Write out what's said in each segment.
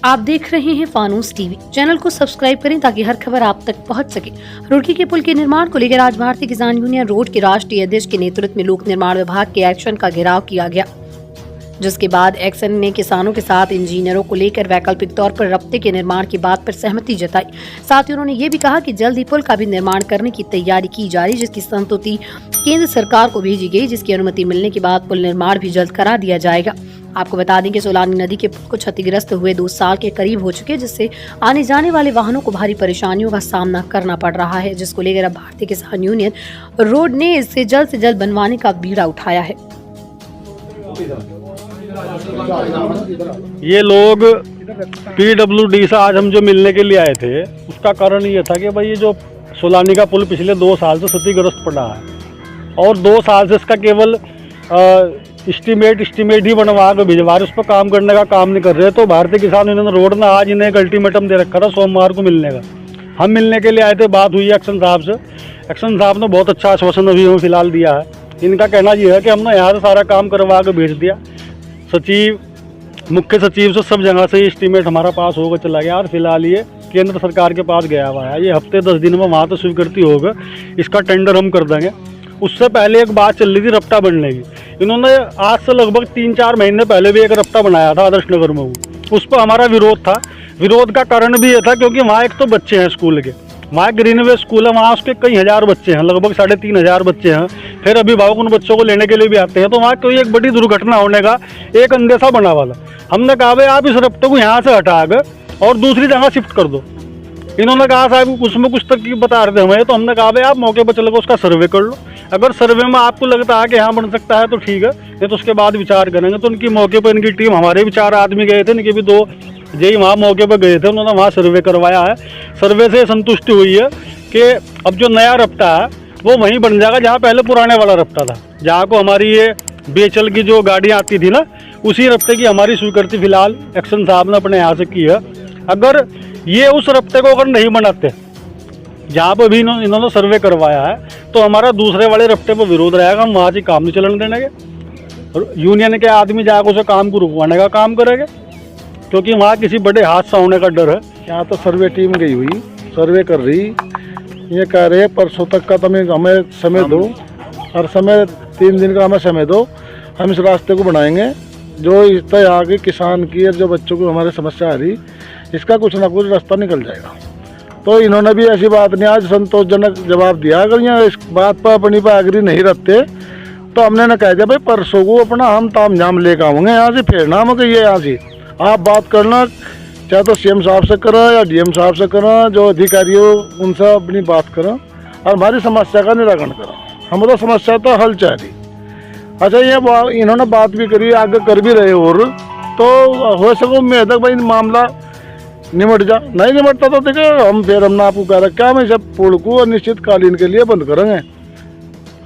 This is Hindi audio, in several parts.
आप देख रहे हैं फानूस टीवी। चैनल को सब्सक्राइब करें ताकि हर खबर आप तक पहुंच सके। रुड़की के पुल के निर्माण को लेकर आज भारतीय किसान यूनियन रोड के राष्ट्रीय अध्यक्ष के नेतृत्व में लोक निर्माण विभाग के एक्शन का घेराव किया गया, जिसके बाद एक्शन ने किसानों के साथ इंजीनियरों को लेकर वैकल्पिक तौर पर रप्ते के निर्माण की बात पर सहमति जताई। साथ ही उन्होंने ये भी कहा कि जल्द ही पुल का भी निर्माण करने की तैयारी की जा रही, जिसकी संस्तुति केंद्र सरकार को भेजी गई, जिसकी अनुमति मिलने के बाद पुल निर्माण भी जल्द करा दिया जाएगा। आपको बता दें कि सोलानी नदी के पुल को क्षतिग्रस्त हुए 2 साल के करीब हो चुके, जिससे आने जाने वाले वाहनों को भारी परेशानियों का सामना करना पड़ रहा है, जिसको लेकर अब भारतीय किसान यूनियन रोड ने इससे जल्द से जल्द बनवाने का बीड़ा उठाया है। ये लोग PWD से आज हम जो मिलने के लिए आए थे, उसका कारण ये था कि भाई ये जो सोलानी का पुल पिछले 2 साल से क्षतिग्रस्त पड़ा है और 2 साल से इसका केवल एस्टीमेट ही बनवा के भिजवा रहे, उस पर काम करने का काम नहीं कर रहे। तो भारतीय किसान यूनियन रोड ने आज इन्हें एक अल्टीमेटम दे रखा था सोमवार को मिलने का। हम मिलने के लिए आए थे, बात हुई एक्शन साहब से। एक्शन साहब ने बहुत अच्छा आश्वासन अभी हमें फिलहाल दिया है। इनका कहना ये है कि हमने यहाँ से सारा काम करवा के भेज दिया, सचिव मुख्य सचिव से सब जगह से एस्टीमेट हमारा पास होगा चला गया और फिलहाल ये केंद्र सरकार के पास गया हुआ है। ये हफ्ते 10 दिन में वहाँ तो स्वीकृति होगा, इसका टेंडर हम कर देंगे। उससे पहले एक बात चल रही थी रप्ता बनने की। इन्होंने आज से लगभग 3-4 महीने पहले भी एक रप्ता बनाया था आदर्श नगर में, उस पर हमारा विरोध था। विरोध का कारण भी ये था क्योंकि वहाँ एक तो बच्चे हैं स्कूल के, वहाँ ग्रीनवे स्कूल है, वहाँ उसके कई हज़ार बच्चे हैं, लगभग 3,500 बच्चे हैं। फिर अभिभावक उन बच्चों को लेने के लिए भी आते हैं, तो वहाँ कोई एक बड़ी दुर्घटना होने का एक अंदेशा बना वाला। हमने कहा भाई आप इस रफ्ते को यहाँ से हटा कर और दूसरी जगह शिफ्ट कर दो। इन्होंने कहा साहब उसमें कुछ तरकीब बता रहे थे हमें, तो हमने कहा भाई आप मौके पर चलकर उसका सर्वे कर लो। अगर सर्वे में आपको लगता है कि यहाँ बन सकता है तो ठीक है, नहीं तो उसके बाद विचार करेंगे। तो उनकी मौके पर इनकी टीम, हमारे भी 4 आदमी गए थे, इनके भी 2 जेई वहाँ मौके पर गए थे, उन्होंने वहाँ सर्वे करवाया है। सर्वे से संतुष्टि हुई है कि अब जो नया रफ्ता है वो वहीं बन जाएगा जहाँ पहले पुराने वाला रफ्ता था, जहाँ को हमारी ये बेचल की जो गाड़ियाँ आती थी ना, उसी रफ्ते की हमारी स्वीकृति फिलहाल एक्शन साहब ने अपने यहाँ से की है। अगर ये उस रफ्ते को अगर नहीं बनाते जहाँ पर भी इन्होंने सर्वे करवाया है, तो हमारा दूसरे वाले रफ्ते पर विरोध रहेगा। हम वहाँ से काम नहीं चलन देने के, यूनियन के आदमी जाकर उसे काम को रुकवाने का काम करेंगे, क्योंकि वहाँ किसी बड़े हादसा होने का डर है। यहाँ तो सर्वे टीम गई हुई, सर्वे कर रही, ये कह रहे परसों तक का हमें समय दो, हर समय 3 दिन का हमें समय दो, हम इस रास्ते को बनाएंगे। जो इस तरह यहाँ के किसान की जो बच्चों को हमारे समस्या आ रही, इसका कुछ ना कुछ रास्ता निकल जाएगा। तो इन्होंने भी ऐसी बात नहीं आज संतोषजनक जवाब दिया। अगर यहाँ इस बात पर अपनी पर एग्री नहीं रखते तो हमने ना कह दिया भाई परसों को अपना हम ताम झाम लेकर आऊँगे यहाँ से, फिर ना हम कहिए यहाँ से आप बात करना, चाहे तो CM साहब से करो या DM साहब से करो, जो अधिकारी हो उनसे अपनी बात करो और हमारी समस्या का निराकरण करो। हम तो समस्या तो हल चाह रही। अच्छा ये इन्होंने बात भी करी, आगे कर भी रहे, और तो हो सके उम्मीद है भाई मामला निमट जा। नहीं निमटता तो देखो हम फिर हमने आपको कह रखा है, हम इसे पुल को अनिश्चितकालीन के लिए बंद करेंगे,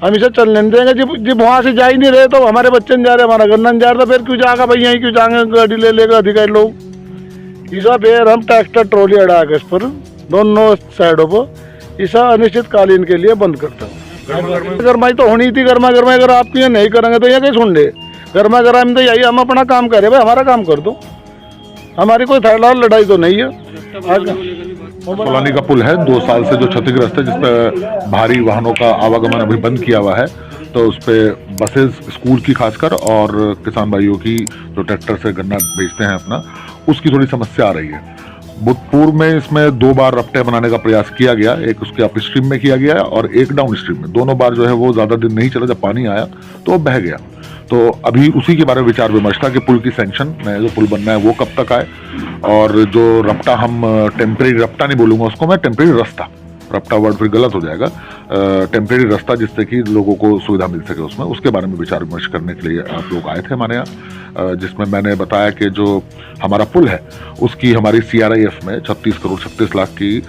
हम इसे चलने नहीं देंगे। जब वहाँ से जा ही नहीं रहे तो हमारे बच्चे नहीं जा रहे, हमारा गन्ना नहीं जा रहा, फिर क्यों जाएगा भाई, यहीं क्यों जाएंगे गाड़ी ले लेगा अधिकारी लोग। इसा फिर हम ट्रैक्टर ट्रॉली अड़ा के इस पर दोनों साइडों पर इसा अनिश्चितकालीन के लिए बंद करता हूँ। गर्माई तो होनी थी, गर्मा गर्माई अगर आप ये नहीं करेंगे तो ये कैसे सुन ले। गर्मा गर्म तो यही हम अपना काम करें भाई, हमारा काम कर दो, हमारी कोई थर्ड लड़ाई तो नहीं है। सोलानी का पुल है 2 साल से जो क्षतिग्रस्त है, जिस पर भारी वाहनों का आवागमन अभी बंद किया हुआ है। तो उस पर बसेस स्कूल की खासकर और किसान भाइयों की जो ट्रैक्टर से गन्ना बेचते हैं अपना, उसकी थोड़ी समस्या आ रही है। पूर्व में इसमें 2 बार रफ्ते बनाने का प्रयास किया गया, एक उसके अप स्ट्रीम में किया गया और एक डाउन स्ट्रीम में। दोनों बार जो है वो ज़्यादा दिन नहीं चला, जब पानी आया तो वो बह गया। तो अभी उसी के बारे में विचार विमर्श था कि पुल की सैंक्शन में जो पुल बनना है वो कब तक आए, और जो रफ्ता, हम टेम्परेरी रफ्ता नहीं बोलूँगा उसको मैं, टेम्परेरी रास्ता, रफ्ता वर्ड फिर गलत हो जाएगा, टेम्परेरी रास्ता जिससे कि लोगों को सुविधा मिल सके, उसमें उसके बारे में विचार विमर्श करने के लिए आप लोग आए थे हमारे यहाँ, जिसमें मैंने बताया कि जो हमारा पुल है उसकी हमारी CRIF में 36 करोड़ 36 लाख की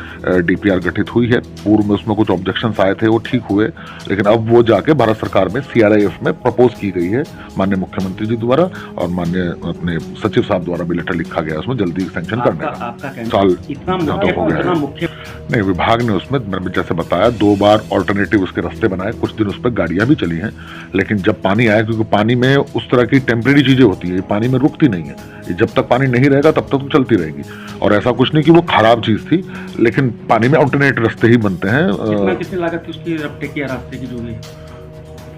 DPR गठित हुई है। पूर्व में उसमें कुछ ऑब्जेक्शंस आए थे, वो ठीक हुए, लेकिन अब वो जाके भारत सरकार में CRIF में प्रपोज की गई है माननीय मुख्यमंत्री जी द्वारा, और माननीय अपने सचिव साहब द्वारा भी लेटर लिखा गया उसमें जल्दी सैंक्शन करने का। साल तो हो गया है। नहीं, विभाग ने उसमें मैंने जैसे बताया 2 बार ऑल्टरनेटिव उसके रास्ते बनाए, कुछ दिन उस पर गाड़ियां भी चली हैं। लेकिन जब पानी आया, क्योंकि पानी में उस तरह की टेम्परेरी चीजें होती है, ये पानी में रुकती नहीं है, ये जब तक पानी नहीं रहेगा तब तक तो चलती रहेगी। और ऐसा कुछ नहीं कि वो खराब चीज थी, लेकिन पानी में ऑल्टरनेट रास्ते ही बनते हैं। कितनी लागत थी उसकी, रफ्ते की या रास्ते की, जो भी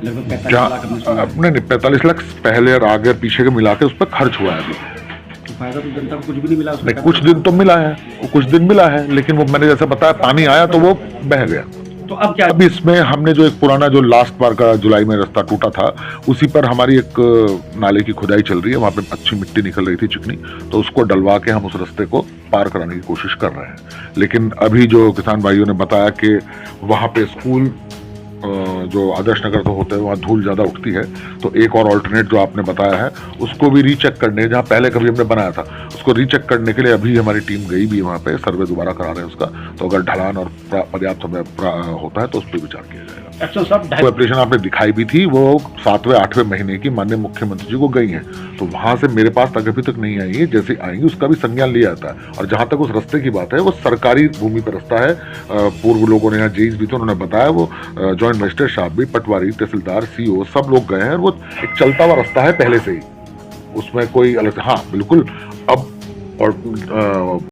लगभग 45 लाख नहीं 45 लाख पहले और आगे पीछे के मिला के उस पर खर्च हुआ है अभी। तो फायदा तो जनता को कुछ भी नहीं मिला उसमें। नहीं, कुछ दिन तो मिला है, कुछ दिन मिला है, लेकिन वो मैंने जैसे बताया पानी आया तो वो बह गया। तो अब क्या? अब इसमें हमने जो एक पुराना जो लास्ट बार का जुलाई में रास्ता टूटा था, उसी पर हमारी एक नाले की खुदाई चल रही है, वहां पे अच्छी मिट्टी निकल रही थी, चिकनी, तो उसको डलवा के हम उस रास्ते को पार कराने की कोशिश कर रहे हैं। लेकिन अभी जो किसान भाइयों ने बताया कि वहां पे स्कूल जो आदर्श नगर तो होते हैं वहाँ धूल ज़्यादा उठती है, तो एक और ऑल्टरनेट जो आपने बताया है उसको भी रीचेक करने, जहाँ पहले कभी हमने बनाया था उसको रीचेक करने के लिए अभी हमारी टीम गई भी है वहाँ पे, सर्वे दोबारा करा रहे हैं उसका। तो अगर ढलान और पर्याप्त समय होता है तो उस पर विचार किया जाएगा। वो ऑपरेशन आपने दिखाई भी थी, वो 7वें 8वें महीने की माननीय मुख्यमंत्री जी को गई हैं, तो वहां से मेरे पास तक अभी तक नहीं आई है। जैसे आएंगी उसका भी संज्ञान लिया जाता है। और जहां तक उस रास्ते की बात है, वो सरकारी भूमि पर रास्ता है। पूर्व लोगों ने यहाँ जेईस भी थे, उन्होंने बताया, वो जॉइंट मजिस्ट्रेट साहब भी, पटवारी, तहसीलदार, सीओ सब लोग गए हैं। वो एक चलता हुआ रास्ता है पहले से ही, उसमें कोई अलग। हाँ बिल्कुल। अब और